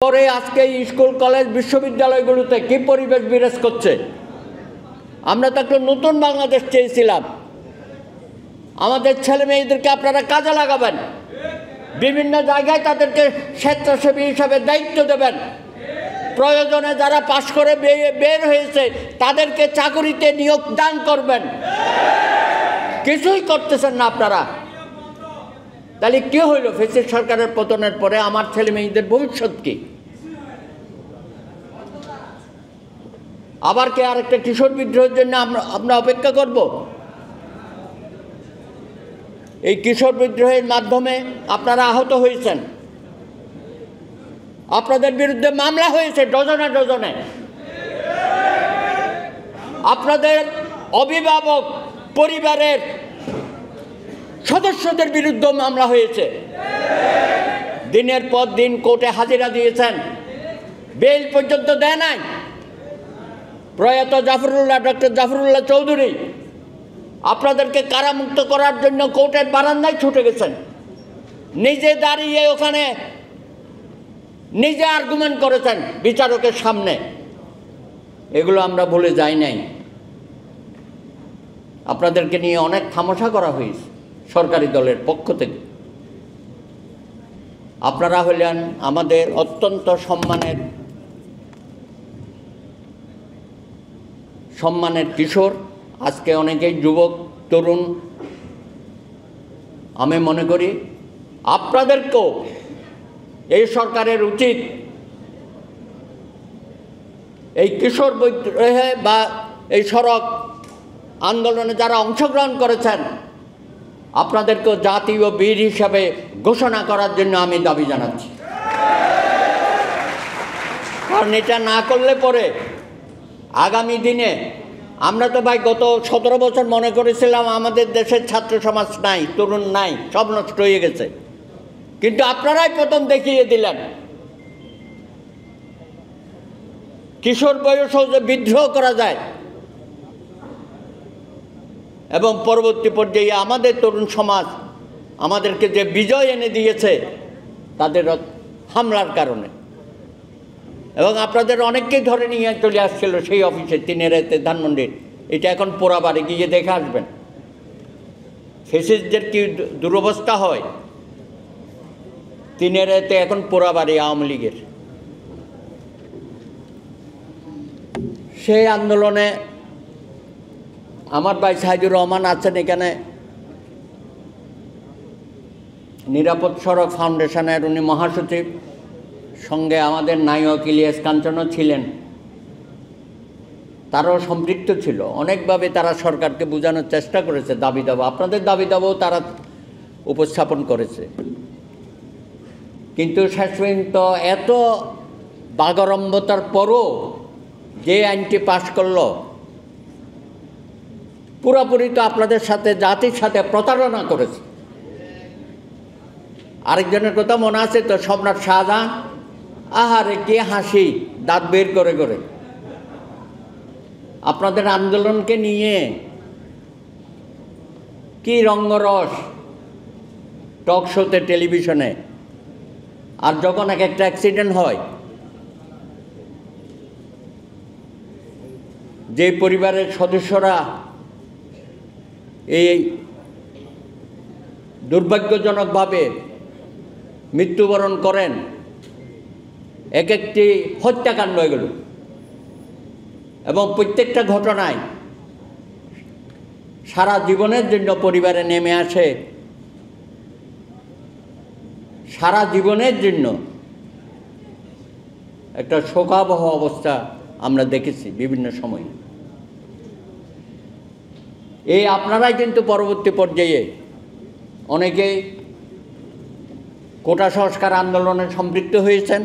পরে আজকে school college বিশ্ববিদ্যালয়গুলোতে কি পরিবেশ বিরাজ করছে। আমরা তো একটা নতুন বাংলাদেশ চেয়েছিলাম। আমাদের ছেলে মেয়েদেরকে আপনারা কাজে লাগাবেন, বিভিন্ন জায়গায় তাদেরকে স্বেচ্ছাসেবী হিসাবে দায়িত্ব দেবেন। প্রয়োজনে যারা পাশ করে বের হয়েছে তাদেরকে চাকরিতে নিয়োগ দান করবেন। কিছুই করতেছেন না আপনারা। তাহলে কি হইল? ফ্যাসিস্ট সরকারের পতনের পরে আমার ছেলে মেয়েদের ভবিষ্যৎ কি? আবার কি আরেকটা কিশোর বিদ্রোহের জন্য আমরা অপেক্ষা করব? এই কিশোর বিদ্রোহের মাধ্যমে আপনারা আহত হয়েছেন, আপনাদের বিরুদ্ধে মামলা হয়েছে ডজনে ডজনে, আপনাদের অভিভাবক পরিবারের সদস্যদের বিরুদ্ধে মামলা হয়েছে। দিনের পর দিন কোর্টে হাজিরা দিয়েছেন, বেল পর্যন্ত দেয় নাই। প্রয়াত ডক্টর জাফরুল্লাহ চৌধুরী আপনাদেরকে কারামুক্ত করার জন্য কোর্টের বারান্দায় ছুটে গেছেন, নিজে দাঁড়িয়ে ওখানে নিজে আর্গুমেন্ট করেছেন বিচারকের সামনে। এগুলো আমরা ভুলে যাই নাই। আপনাদেরকে নিয়ে অনেক তামাশা করা হয়েছে সরকারি দলের পক্ষ থেকে। আপনারা হলেন আমাদের অত্যন্ত সম্মানের কিশোর। আজকে অনেকেই যুবক তরুণ। আমি মনে করি আপনাদেরকেও এই সরকারের উচিত এই কিশোর বিদ্রোহে বা এই সড়ক আন্দোলনে যারা অংশগ্রহণ করেছেন আপনাদেরকেও জাতীয় বীর হিসাবে ঘোষণা করার জন্য আমি দাবি জানাচ্ছি। কারণ এটা না করলে পরে আগামী দিনে আমরা তো ভাই গত 17 বছর মনে করেছিলাম আমাদের দেশের ছাত্র সমাজ নাই, তরুণ নাই, সব নষ্ট হয়ে গেছে। কিন্তু আপনারাই প্রথম দেখিয়ে দিলেন কিশোর বয়সেও যে বিদ্রোহ করা যায় এবং পরবর্তী পর্যায়ে আমাদের তরুণ সমাজ আমাদেরকে যে বিজয় এনে দিয়েছে তাদের হামলার কারণে। এবং আপনাদের অনেককেই ধরে নিয়ে চলে আসছিল সেই অফিসে 3 রাতে ধানমন্ডির। এটা এখন পোড়াবাড়ি গিয়ে দেখে আসবেন ফ্যাসিস্টদের কি দুরবস্থা হয়। 3 রাতে এখন পোড়াবাড়ি আওয়ামী লীগের। সেই আন্দোলনে আমার ভাই সাইদুর রহমান আছেন এখানে, নিরাপদ সড়ক ফাউন্ডেশনের উনি মহাসচিব, সঙ্গে আমাদের নায়ক ইলিয়াস কাঞ্চনও ছিলেন। তারাও সম্পৃক্ত ছিল। অনেকভাবে তারা সরকারকে বোঝানোর চেষ্টা করেছে দাবি দাবা, আপনাদের দাবি দাবাও তারা উপস্থাপন করেছে। কিন্তু শেষ পর্যন্ত এত বাগাড়ম্বতার পরও যে আইনটি পাশ করলো পুরোপুরি তো আপনাদের সাথে জাতির সাথে প্রতারণা করেছে। আরেকজনের কথা মনে আছে তো, সম্রাট শাহজাহান, আহারে কি হাসি, দাঁত বের করে করে আপনাদের আন্দোলনকে নিয়ে কি রঙ্গরস টক শোতে, টেলিভিশনে। আর যখন একটা অ্যাক্সিডেন্ট হয়, যে পরিবারের সদস্যরা এই দুর্ভাগ্যজনকভাবে মৃত্যুবরণ করেন, একটি হত্যাকাণ্ড এগুলো। এবং প্রত্যেকটা ঘটনায় সারা জীবনের জন্য পরিবারে নেমে আসে, সারা জীবনের জন্য একটা শোকাবহ অবস্থা আমরা দেখেছি বিভিন্ন সময়। এই আপনারাই কিন্তু পরবর্তী পর্যায়ে অনেকেই কোটা সংস্কার আন্দোলনে সম্পৃক্ত হয়েছেন।